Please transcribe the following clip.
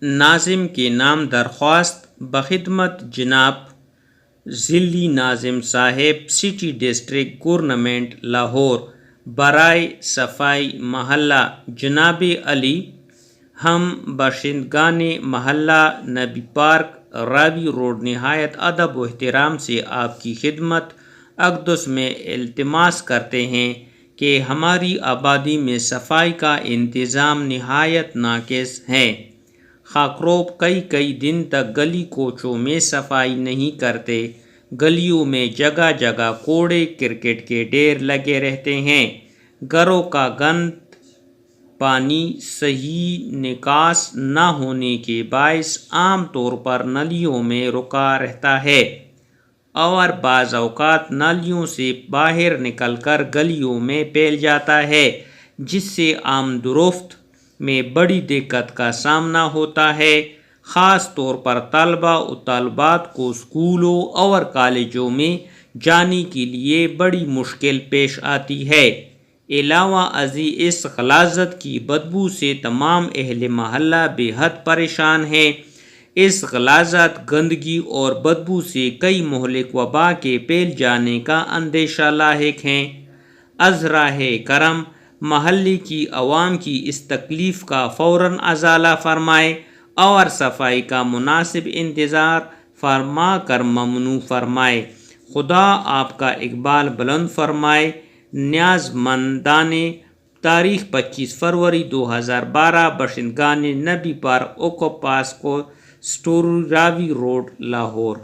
ناظم کے نام درخواست بخدمت جناب ضلعی ناظم صاحب سٹی ڈسٹرکٹ گورنمنٹ لاہور برائے صفائی محلہ جناب علی، ہم باشندگان محلہ نبی پارک راوی روڈ نہایت ادب و احترام سے آپ کی خدمت اقدس میں التماس کرتے ہیں کہ ہماری آبادی میں صفائی کا انتظام نہایت ناقص ہے۔ خاکروب کئی دن تک گلی کوچوں میں صفائی نہیں کرتے۔ گلیوں میں جگہ جگہ کوڑے کرکٹ کے ڈھیر لگے رہتے ہیں۔ گھروں کا گند پانی صحیح نکاس نہ ہونے کے باعث عام طور پر نالیوں میں رکا رہتا ہے اور بعض اوقات نالیوں سے باہر نکل کر گلیوں میں پھیل جاتا ہے، جس سے آمد و رفت میں بڑی دقت کا سامنا ہوتا ہے۔ خاص طور پر طلباء و طالبات کو اسکولوں اور کالجوں میں جانے کے لیے بڑی مشکل پیش آتی ہے۔ علاوہ ازیں اس غلاظت کی بدبو سے تمام اہل محلہ بے حد پریشان ہیں۔ اس غلاظت، گندگی اور بدبو سے کئی مہلک وبا کے پھیل جانے کا اندیشہ لاحق ہے۔ از راہ کرم محلے کی عوام کی اس تکلیف کا فوراً ازالہ فرمائے اور صفائی کا مناسب انتظام فرما کر ممنوع فرمائے۔ خدا آپ کا اقبال بلند فرمائے۔ نیاز مندان تاریخ 25 فروری 2012 باشندگان نبی پارک اوکو پاسکو اسٹور راوی روڈ لاہور۔